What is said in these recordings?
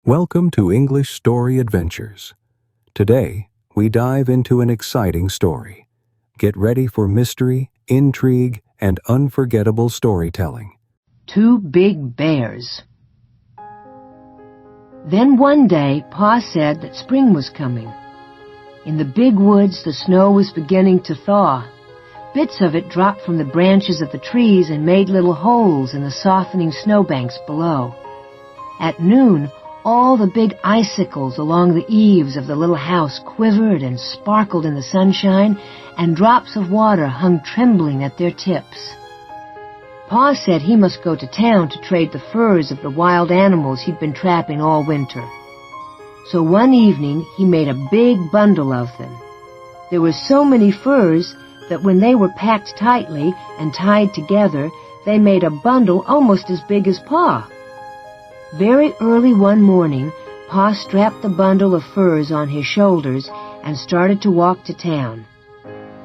Welcome to English Story Adventures. Today, we dive into an exciting story. Get ready for mystery, intrigue, and unforgettable storytelling. Two Big Bears. Then one day, Pa said that spring was coming. In the big woods, the snow was beginning to thaw. Bits of it dropped from the branches of the trees and made little holes in the softening snowbanks below. At noon, all the big icicles along the eaves of the little house quivered and sparkled in the sunshine, and drops of water hung trembling at their tips. Pa said he must go to town to trade the furs of the wild animals he'd been trapping all winter. So one evening he made a big bundle of them. There were so many furs that when they were packed tightly and tied together, they made a bundle almost as big as Pa. Very early one morning, Pa strapped the bundle of furs on his shoulders and started to walk to town.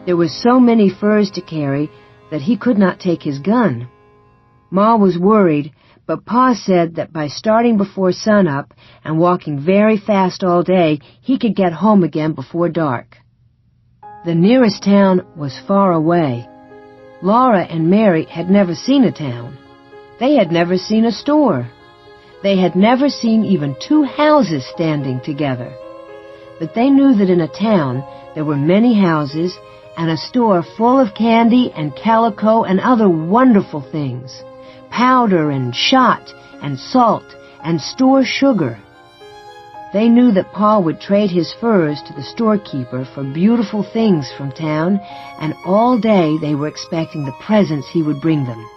There were so many furs to carry that he could not take his gun. Ma was worried, but Pa said that by starting before sunup and walking very fast all day, he could get home again before dark. The nearest town was far away. Laura and Mary had never seen a town. They had never seen a store. They had never seen even two houses standing together. But they knew that in a town there were many houses and a store full of candy and calico and other wonderful things, powder and shot and salt and store sugar. They knew that Pa would trade his furs to the storekeeper for beautiful things from town, and all day they were expecting the presents he would bring them.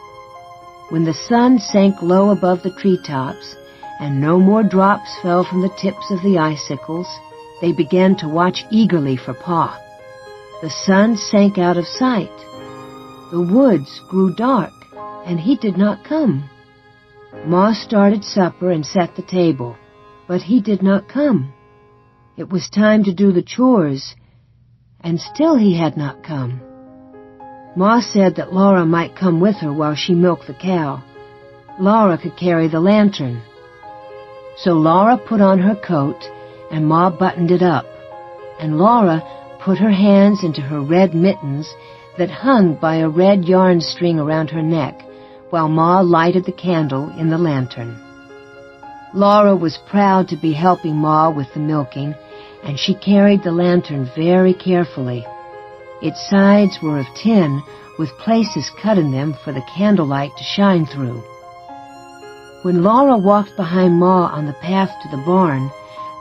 When the sun sank low above the treetops and no more drops fell from the tips of the icicles, they began to watch eagerly for Pa. The sun sank out of sight. The woods grew dark, and he did not come. Ma started supper and set the table, but he did not come. It was time to do the chores, and still he had not come. Ma said that Laura might come with her while she milked the cow. Laura could carry the lantern. So Laura put on her coat, and Ma buttoned it up, and Laura put her hands into her red mittens that hung by a red yarn string around her neck, while Ma lighted the candle in the lantern. Laura was proud to be helping Ma with the milking, and she carried the lantern very carefully. Its sides were of tin, with places cut in them for the candlelight to shine through. When Laura walked behind Ma on the path to the barn,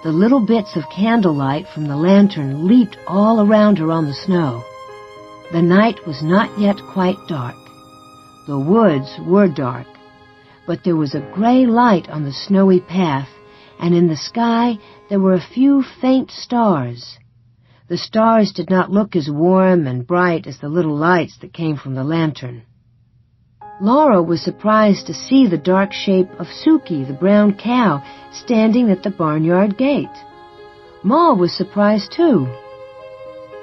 the little bits of candlelight from the lantern leaped all around her on the snow. The night was not yet quite dark. The woods were dark, but there was a gray light on the snowy path, and in the sky there were a few faint stars. The stars did not look as warm and bright as the little lights that came from the lantern. Laura was surprised to see the dark shape of Suki, the brown cow, standing at the barnyard gate. Ma was surprised too.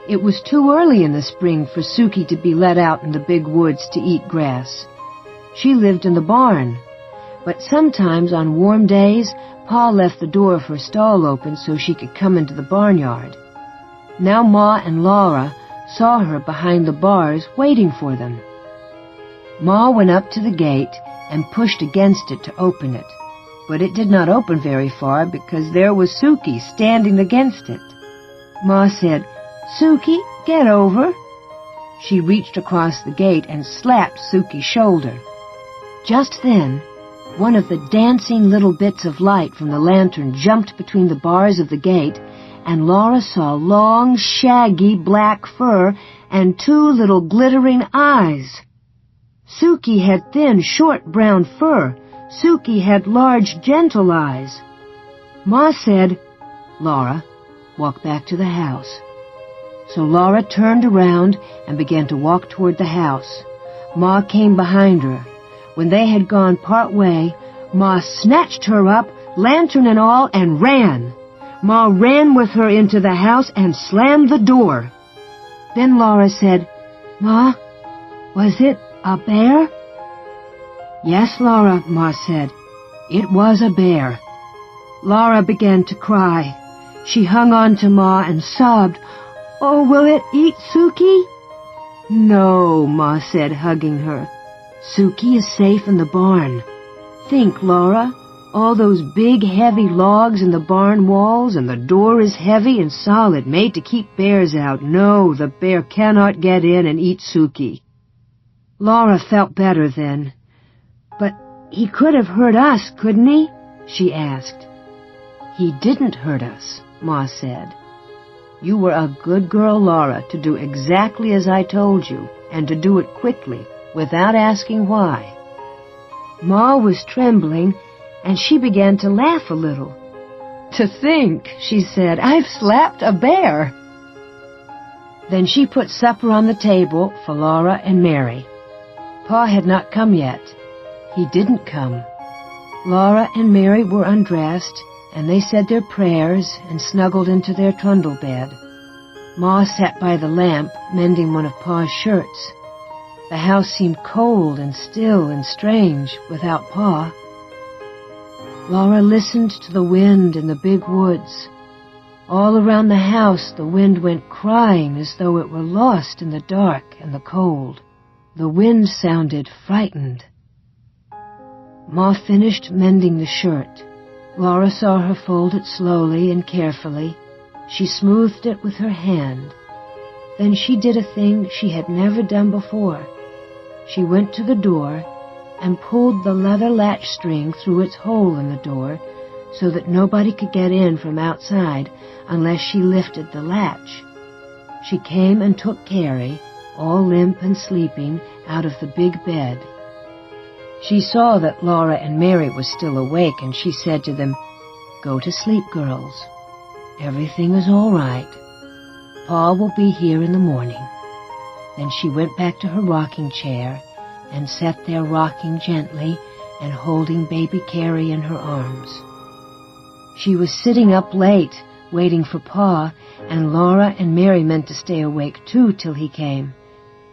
It was too early in the spring for Suki to be let out in the big woods to eat grass. She lived in the barn, but sometimes on warm days, Pa left the door of her stall open so she could come into the barnyard. Now Ma and Laura saw her behind the bars waiting for them. Ma went up to the gate and pushed against it to open it, but it did not open very far because there was Suki standing against it. Ma said, "Suki, get over." She reached across the gate and slapped Suki's shoulder. Just then, one of the dancing little bits of light from the lantern jumped between the bars of the gate, and Laura saw long, shaggy black fur and two little glittering eyes. Suki had thin, short brown fur. Suki had large, gentle eyes. Ma said, "Laura, walk back to the house." So Laura turned around and began to walk toward the house. Ma came behind her. When they had gone part way, Ma snatched her up, lantern and all, and ran. Ma ran with her into the house and slammed the door. Then Laura said, "Ma, was it a bear?" "Yes, Laura," Ma said. "It was a bear." Laura began to cry. She hung on to Ma and sobbed, "Oh, will it eat Suki?" "No," Ma said, hugging her. "Suki is safe in the barn. Think, Laura, all those big, heavy logs in the barn walls, and the door is heavy and solid, made to keep bears out. No, the bear cannot get in and eat Suki." Laura felt better then. "But he could have hurt us, couldn't he?" she asked. "He didn't hurt us," Ma said. "You were a good girl, Laura, to do exactly as I told you, and to do it quickly, without asking why." Ma was trembling, and she began to laugh a little. "To think," she said, "I've slapped a bear." Then she put supper on the table for Laura and Mary. Pa had not come yet. He didn't come. Laura and Mary were undressed, and they said their prayers and snuggled into their trundle bed. Ma sat by the lamp, mending one of Pa's shirts. The house seemed cold and still and strange without Pa. Laura listened to the wind in the big woods. All around the house the wind went crying as though it were lost in the dark and the cold. The wind sounded frightened. Ma finished mending the shirt. Laura saw her fold it slowly and carefully. She smoothed it with her hand. Then she did a thing she had never done before. She went to the door and pulled the leather latch string through its hole in the door so that nobody could get in from outside unless she lifted the latch. She came and took Carrie, all limp and sleeping, out of the big bed. She saw that Laura and Mary were still awake, and she said to them, "Go to sleep, girls. Everything is all right. Pa will be here in the morning." Then she went back to her rocking chair and sat there rocking gently and holding baby Carrie in her arms. She was sitting up late, waiting for Pa, and Laura and Mary meant to stay awake too till he came.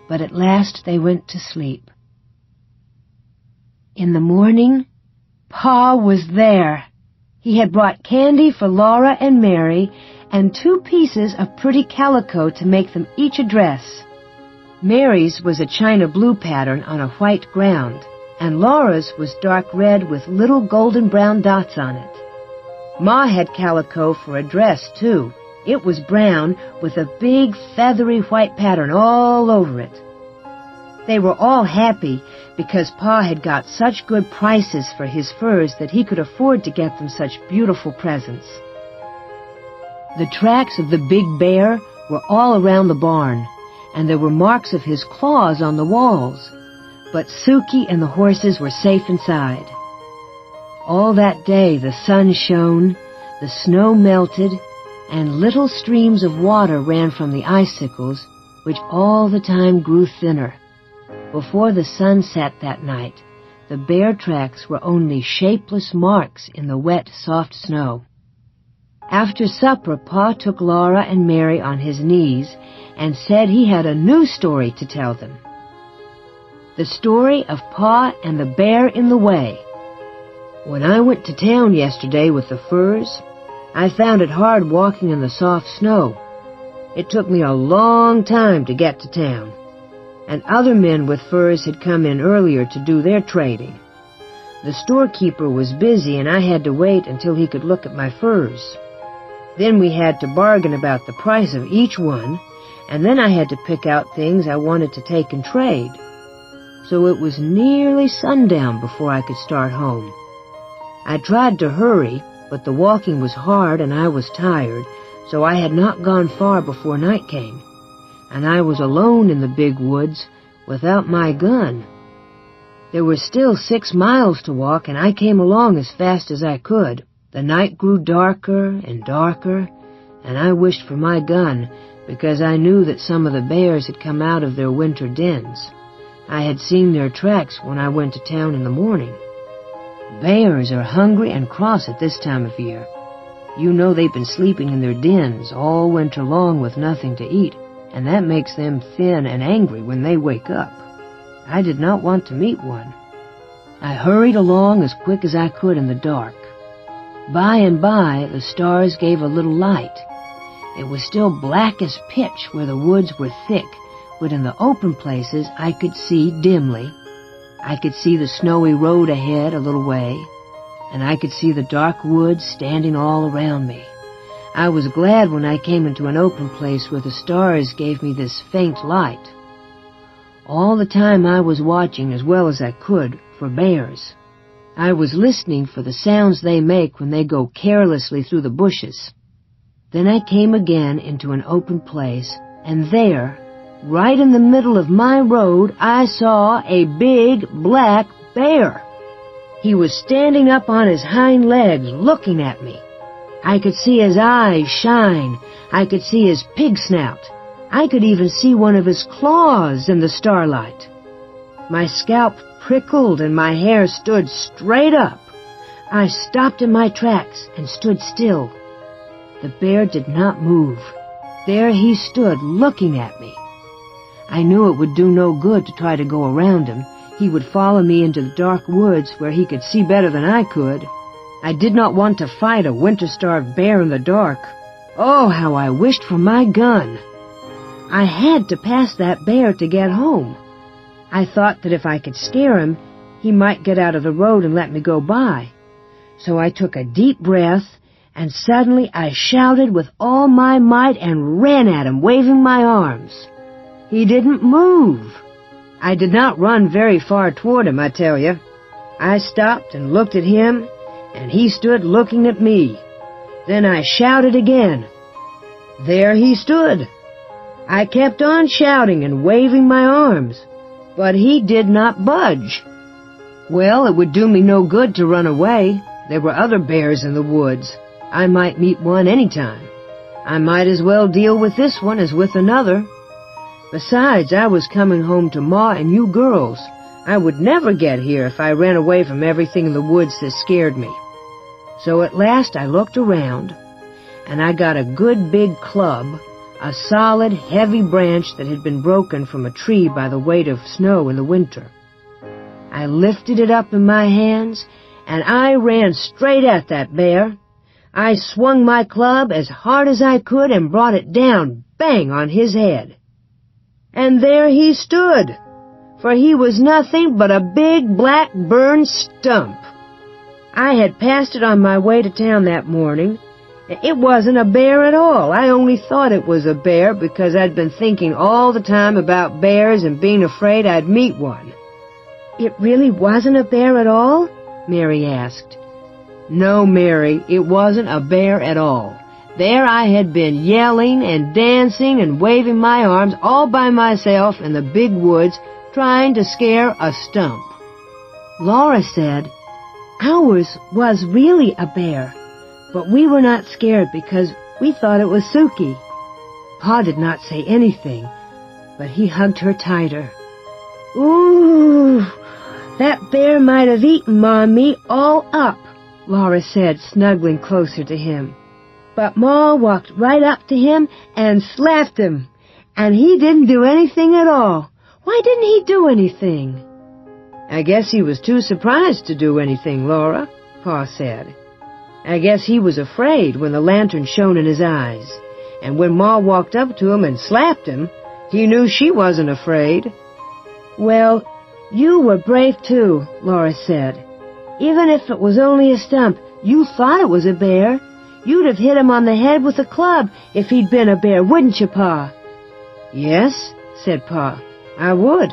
But at last they went to sleep. In the morning, Pa was there. He had brought candy for Laura and Mary and 2 pieces of pretty calico to make them each a dress. Mary's was a china blue pattern on a white ground, and Laura's was dark red with little golden brown dots on it. Ma had calico for a dress, too. It was brown with a big feathery white pattern all over it. They were all happy because Pa had got such good prices for his furs that he could afford to get them such beautiful presents. The tracks of the big bear were all around the barn, and there were marks of his claws on the walls, but Suki and the horses were safe inside. All that day the sun shone, the snow melted, and little streams of water ran from the icicles, which all the time grew thinner. Before the sun set that night, the bear tracks were only shapeless marks in the wet, soft snow. After supper, Pa took Laura and Mary on his knees and said he had a new story to tell them. The story of Pa and the Bear in the Way. "When I went to town yesterday with the furs, I found it hard walking in the soft snow. It took me a long time to get to town, and other men with furs had come in earlier to do their trading. The storekeeper was busy, and I had to wait until he could look at my furs. Then we had to bargain about the price of each one, and then I had to pick out things I wanted to take and trade. So it was nearly sundown before I could start home. I tried to hurry, but the walking was hard and I was tired, so I had not gone far before night came, and I was alone in the big woods without my gun. There were still 6 miles to walk, and I came along as fast as I could. The night grew darker and darker, and I wished for my gun because I knew that some of the bears had come out of their winter dens. I had seen their tracks when I went to town in the morning. Bears are hungry and cross at this time of year. You know they've been sleeping in their dens all winter long with nothing to eat, and that makes them thin and angry when they wake up. I did not want to meet one. I hurried along as quick as I could in the dark. By and by, the stars gave a little light. It was still black as pitch where the woods were thick, but in the open places I could see dimly. I could see the snowy road ahead a little way, and I could see the dark woods standing all around me. I was glad when I came into an open place where the stars gave me this faint light. All the time I was watching as well as I could for bears. I was listening for the sounds they make when they go carelessly through the bushes. Then I came again into an open place, and there, right in the middle of my road, I saw a big black bear. He was standing up on his hind legs looking at me. I could see his eyes shine. I could see his pig snout. I could even see one of his claws in the starlight. My scalp prickled and my hair stood straight up. I stopped in my tracks and stood still. The bear did not move. There he stood looking at me. I knew it would do no good to try to go around him. He would follow me into the dark woods where he could see better than I could. I did not want to fight a winter-starved bear in the dark. Oh, how I wished for my gun! I had to pass that bear to get home. I thought that if I could scare him, he might get out of the road and let me go by. So I took a deep breath, and suddenly I shouted with all my might and ran at him, waving my arms. He didn't move. I did not run very far toward him, I tell you. I stopped and looked at him, and he stood looking at me. Then I shouted again. There he stood. I kept on shouting and waving my arms, but he did not budge. Well, it would do me no good to run away. There were other bears in the woods. I might meet one any time. I might as well deal with this one as with another. Besides, I was coming home to Ma and you girls. I would never get here if I ran away from everything in the woods that scared me. So at last I looked around, and I got a good big club, a solid, heavy branch that had been broken from a tree by the weight of snow in the winter. I lifted it up in my hands, and I ran straight at that bear. I swung my club as hard as I could and brought it down, bang, on his head. And there he stood, for he was nothing but a big black burned stump. I had passed it on my way to town that morning. It wasn't a bear at all. I only thought it was a bear because I'd been thinking all the time about bears and being afraid I'd meet one. It really wasn't a bear at all? Mary asked. No, Mary, it wasn't a bear at all. There I had been yelling and dancing and waving my arms all by myself in the big woods trying to scare a stump. Laura said, Ours was really a bear, but we were not scared because we thought it was Suki. Pa did not say anything, but he hugged her tighter. Ooh, that bear might have eaten Ma and me all up, Laura said, snuggling closer to him. But Ma walked right up to him and slapped him, and he didn't do anything at all. Why didn't he do anything? I guess he was too surprised to do anything, Laura, Pa said. I guess he was afraid when the lantern shone in his eyes, and when Ma walked up to him and slapped him, he knew she wasn't afraid. Well, you were brave too, Laura said. Even if it was only a stump, you thought it was a bear. You'd have hit him on the head with a club if he'd been a bear, wouldn't you, Pa? Yes, said Pa, I would.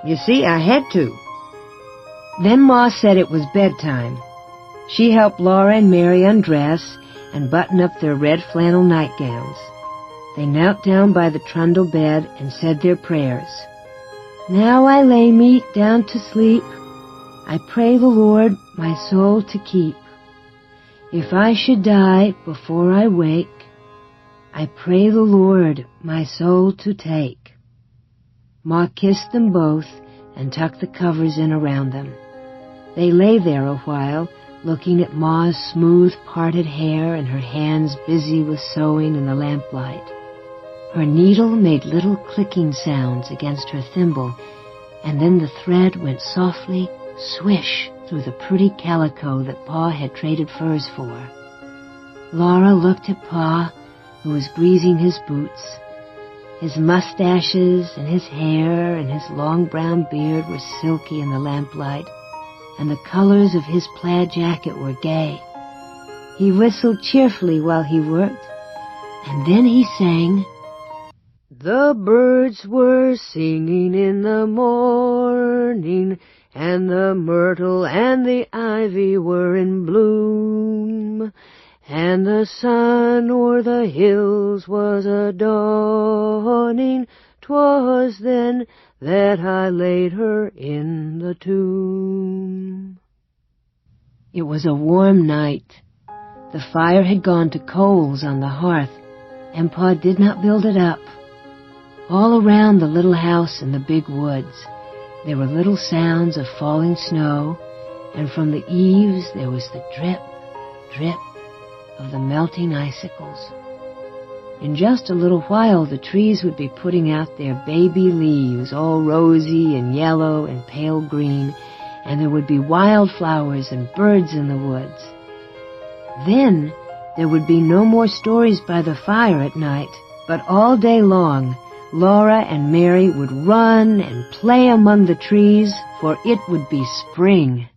You see, I had to. Then Ma said it was bedtime. She helped Laura and Mary undress and button up their red flannel nightgowns. They knelt down by the trundle bed and said their prayers. Now I lay me down to sleep. I pray the Lord my soul to keep. If I should die before I wake, I pray the Lord my soul to take. Ma kissed them both and tucked the covers in around them. They lay there a while, looking at Ma's smooth parted hair and her hands busy with sewing in the lamplight. Her needle made little clicking sounds against her thimble, and then the thread went softly swish through the pretty calico that Pa had traded furs for. Laura looked at Pa, who was greasing his boots. His mustaches and his hair and his long brown beard were silky in the lamplight, and the colors of his plaid jacket were gay. He whistled cheerfully while he worked, and then he sang, "The birds were singing in the morning, and the myrtle and the ivy were in bloom, and the sun o'er the hills was a-dawning. 'Twas then that I laid her in the tomb." It was a warm night. The fire had gone to coals on the hearth, and Pa did not build it up. All around the little house in the big woods, there were little sounds of falling snow, and from the eaves there was the drip, drip of the melting icicles. In just a little while, the trees would be putting out their baby leaves, all rosy and yellow and pale green, and there would be wildflowers and birds in the woods. Then there would be no more stories by the fire at night, but all day long, Laura and Mary would run and play among the trees, for it would be spring.